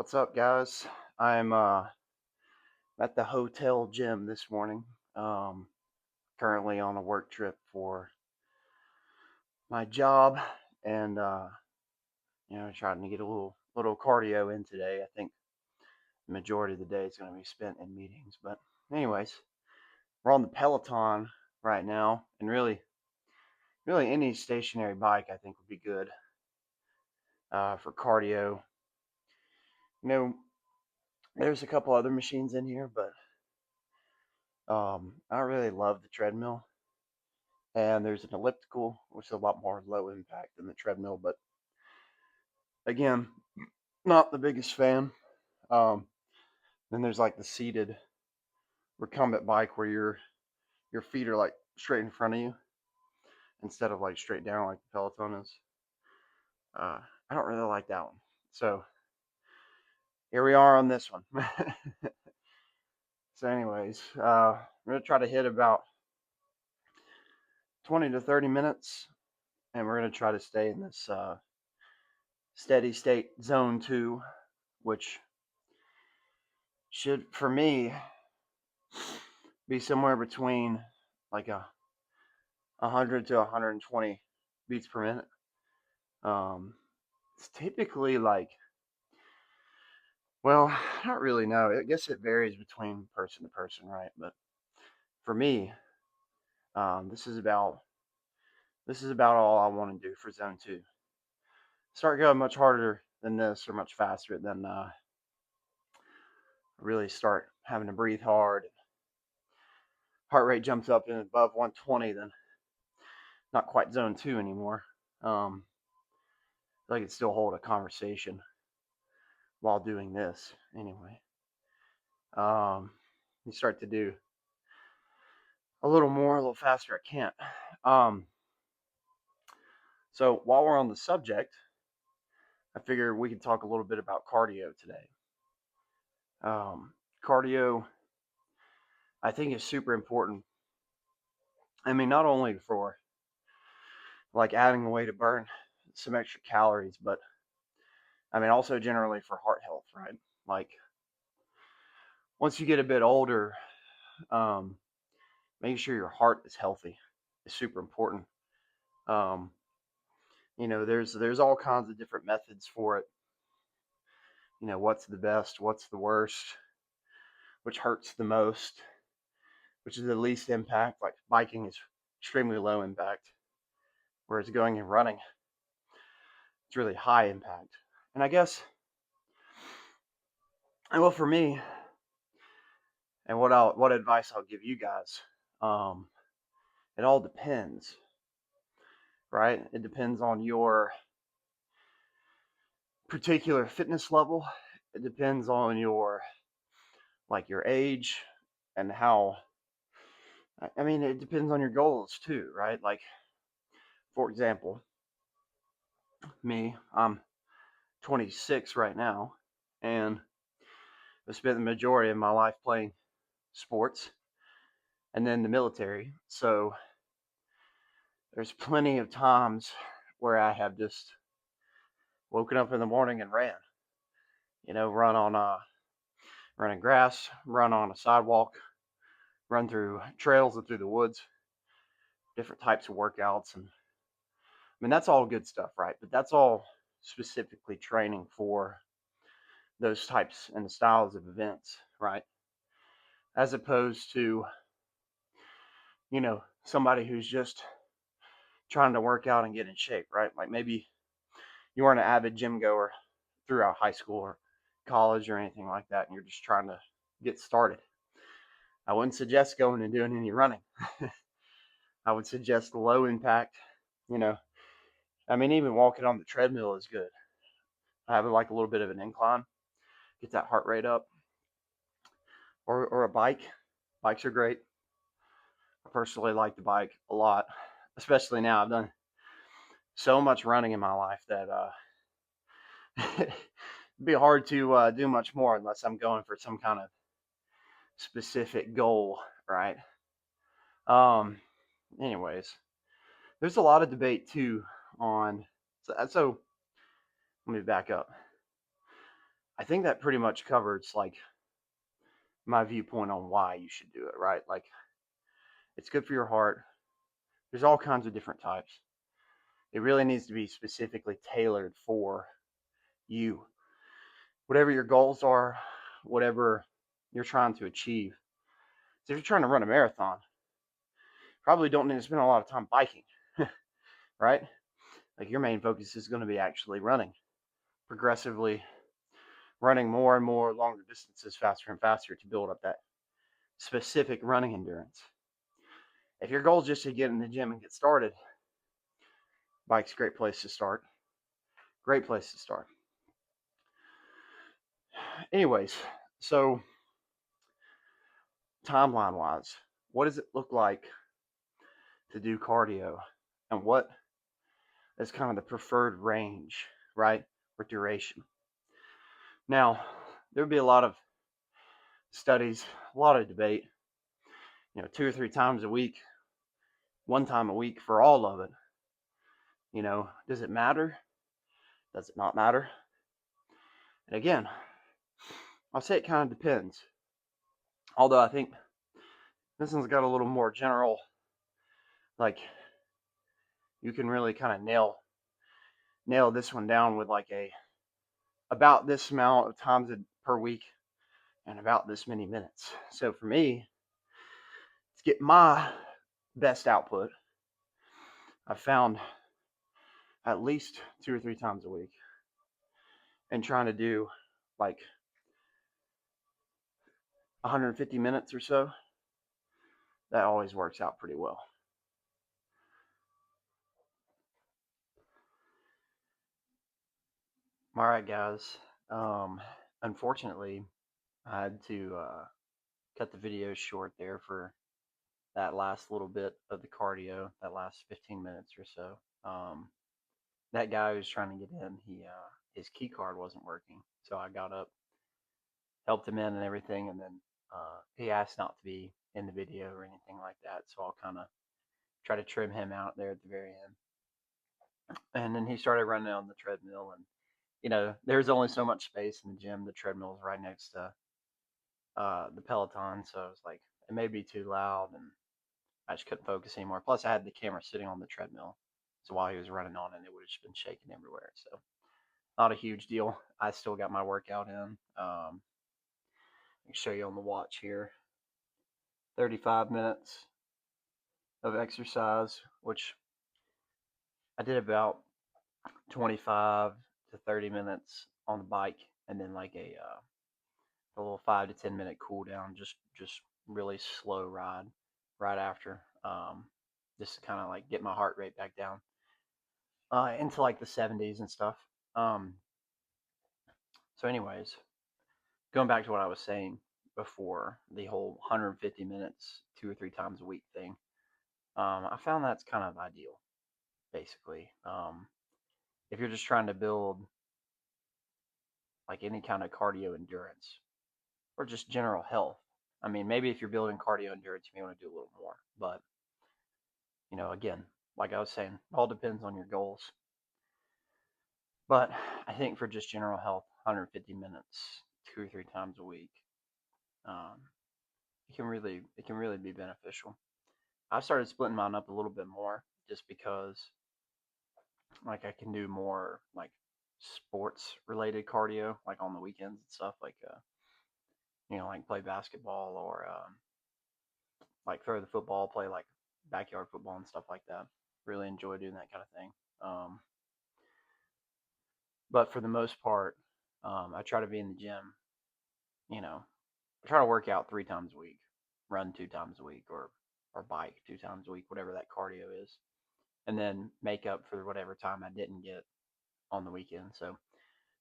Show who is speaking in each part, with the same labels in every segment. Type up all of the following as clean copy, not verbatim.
Speaker 1: What's up, guys? I'm at the hotel gym this morning. Um, Currently on a work trip for my job, and trying to get a little cardio in today. I think the majority of the day is going to be spent in meetings. But anyways, we're on the Peloton right now, and really any stationary bike I think would be good for cardio. You know, there's a couple other machines in here, but I really love the treadmill. And there's an elliptical, which is a lot more low impact than the treadmill, but again, not the biggest fan. Um, then there's like the seated recumbent bike where your feet are like straight in front of you instead of like straight down like the Peloton is. I don't really like that one. So here we are on this one. So, anyways, I'm gonna try to hit about 20 to 30 minutes, and we're gonna try to stay in this steady state zone 2, which should, for me, be somewhere between like 100 to 120 beats per minute. It's typically like, well, I don't really know. I guess it varies between person to person, right? But for me, this is about all I want to do for zone 2. Start going much harder than this or much faster, than really start having to breathe hard. Heart rate jumps up and above 120, then not quite zone 2 anymore. I could still hold a conversation while doing this anyway. You start to do a little more, a little faster. I can't. So while we're on the subject, I figure we could talk a little bit about cardio today. Cardio, I think, is super important. I mean, not only for like adding a way to burn some extra calories, but I mean also generally for heart health, right? Like once you get a bit older, um, making sure your heart is healthy is super important. Um, there's all kinds of different methods for it. What's the best, what's the worst, which hurts the most, which is the least impact. Like biking is extremely low impact, whereas going and running, it's really high impact. And I guess, and well, for me, and what advice I'll give you guys, um, it all depends, right? It depends on your particular fitness level. It depends on your age and how. I mean, it depends on your goals too, right? Like, for example, I'm 26 right now, and I spent the majority of my life playing sports and then the military. So there's plenty of times where I have just woken up in the morning and ran. Run on running grass, run on a sidewalk, run through trails and through the woods, different types of workouts. And I mean, that's all good stuff, right? But that's all specifically training for those types and styles of events, right? As opposed to, somebody who's just trying to work out and get in shape, right? Like maybe you weren't an avid gym goer throughout high school or college or anything like that, and you're just trying to get started. I wouldn't suggest going and doing any running. I would suggest low impact, you know. I mean, even walking on the treadmill is good. I have like a little bit of an incline, get that heart rate up, or a bike. Bikes are great. I personally like the bike a lot, especially now. I've done so much running in my life that it'd be hard to do much more unless I'm going for some kind of specific goal, right? Um, Anyways, there's a lot of debate too on. So let me back up. I think that pretty much covers like my viewpoint on why you should do it, right? Like it's good for your heart. There's all kinds of different types. It really needs to be specifically tailored for you. Whatever your goals are, whatever you're trying to achieve. So if you're trying to run a marathon, probably don't need to spend a lot of time biking, right? Like your main focus is going to be actually running, progressively running more and more longer distances faster and faster to build up that specific running endurance. If your goal is just to get in the gym and get started, bike's a great place to start. Great place to start. Anyways, so timeline wise, what does it look like to do cardio? And what is kind of the preferred range, right? Or duration. Now, there would be a lot of studies, a lot of debate, 2 or 3 times a week, 1 time a week for all of it. Does it matter? Does it not matter? And again, I'll say it kind of depends. Although I think this one's got a little more general, like you can really kind of nail this one down with like about this amount of times per week and about this many minutes. So for me, to get my best output, I've found at least 2 or 3 times a week and trying to do like 150 minutes or so. That always works out pretty well. All right, guys. Unfortunately, I had to cut the video short there for that last little bit of the cardio, that last 15 minutes or so. That guy who was trying to get in, his key card wasn't working, so I got up, helped him in and everything, and then he asked not to be in the video or anything like that. So I'll kind of try to trim him out there at the very end. And then he started running on the treadmill, and there's only so much space in the gym. The treadmill is right next to the Peloton, so it was like it may be too loud, and I just couldn't focus anymore. Plus, I had the camera sitting on the treadmill, so while he was running on it, it would have just been shaking everywhere. So not a huge deal. I still got my workout in. I can show you on the watch here. 35 minutes of exercise, which I did about 25 to 30 minutes on the bike, and then like a little 5 to 10 minute cool down, just really slow ride right after, just to kind of like get my heart rate back down into like the 70s and stuff. Um, so, anyways, going back to what I was saying before, the whole 150 minutes, 2 or 3 times a week thing. I found that's kind of ideal, basically. If you're just trying to build like any kind of cardio endurance or just general health. I mean, maybe if you're building cardio endurance, you may want to do a little more. But, again, like I was saying, all depends on your goals. But I think for just general health, 150 minutes, 2 or 3 times a week, um, it can really be beneficial. I've started splitting mine up a little bit more just because like I can do more like sports related cardio like on the weekends and stuff like like play basketball or like throw the football, play like backyard football and stuff like that. Really enjoy doing that kind of thing. But for the most part, I try to be in the gym. I try to work out 3 times a week, run 2 times a week, or bike 2 times a week, whatever that cardio is, and then make up for whatever time I didn't get on the weekend. So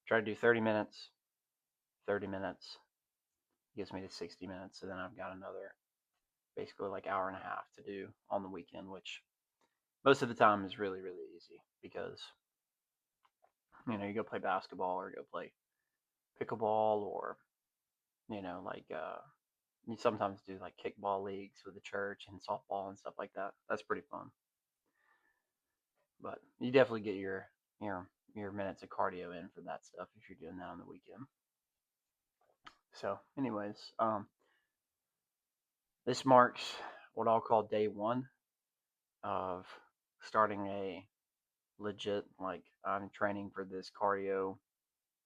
Speaker 1: try to do 30 minutes, 30 minutes gets me to 60 minutes. So then I've got another basically like hour and a half to do on the weekend, which most of the time is really, really easy because, you go play basketball or go play pickleball or, like, you sometimes do like kickball leagues with the church and softball and stuff like that. That's pretty fun. But you definitely get your minutes of cardio in for that stuff if you're doing that on the weekend. So, anyways, this marks what I'll call day one of starting a legit, like, I'm training for this cardio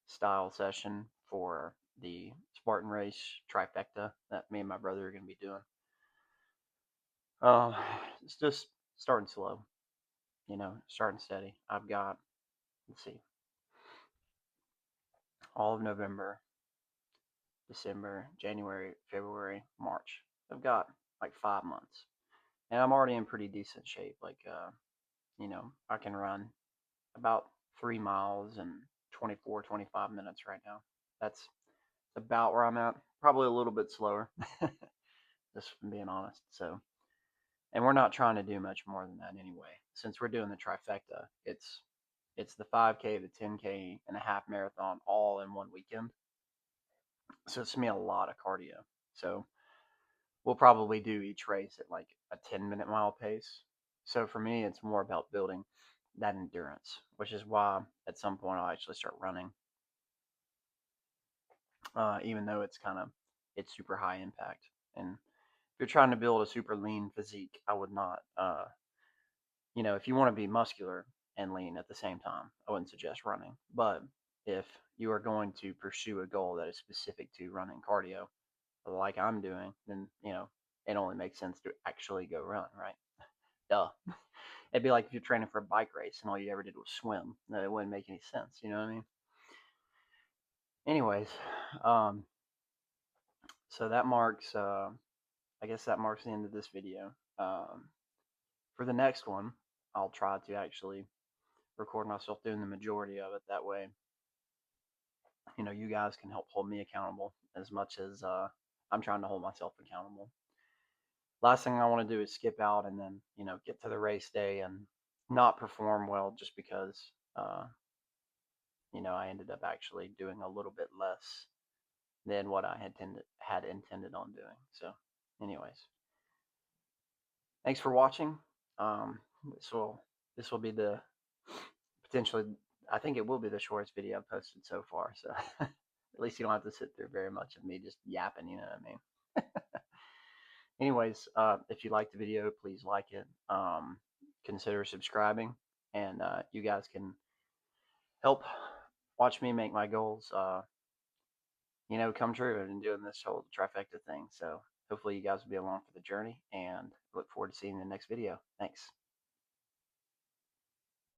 Speaker 1: style session for the Spartan Race trifecta that me and my brother are going to be doing. Uh, it's just starting slow, starting steady. I've got, let's see, all of November, December, January, February, March. I've got like 5 months, and I'm already in pretty decent shape. Like, I can run about 3 miles in 24, 25 minutes right now. That's about where I'm at. Probably a little bit slower, just being honest. So, and we're not trying to do much more than that anyway. Since we're doing the trifecta, it's the 5K, the 10K, and a half marathon all in one weekend. So it's gonna be a lot of cardio. So we'll probably do each race at like a 10-minute mile pace. So for me, it's more about building that endurance, which is why at some point I'll actually start running, even though it's super high impact. And if you're trying to build a super lean physique, I would not. If you want to be muscular and lean at the same time, I wouldn't suggest running. But if you are going to pursue a goal that is specific to running cardio, like I'm doing, then it only makes sense to actually go run, right? Duh. It'd be like if you're training for a bike race and all you ever did was swim. No, it wouldn't make any sense. You know what I mean? Anyways, um, so that marks, I guess that marks the end of this video. For the next one, I'll try to actually record myself doing the majority of it. That way, you guys can help hold me accountable as much as I'm trying to hold myself accountable. Last thing I want to do is skip out and then, get to the race day and not perform well just because, I ended up actually doing a little bit less than what I had intended on doing. So, anyways, thanks for watching. Um, this will this will be the potentially, I think it will be the shortest video I've posted so far. So at least you don't have to sit through very much of me just yapping. You know what I mean? Anyways, if you like the video, please like it. Consider subscribing, and you guys can help watch me make my goals, come true and doing this whole trifecta thing. So hopefully you guys will be along for the journey, and look forward to seeing you in the next video. Thanks.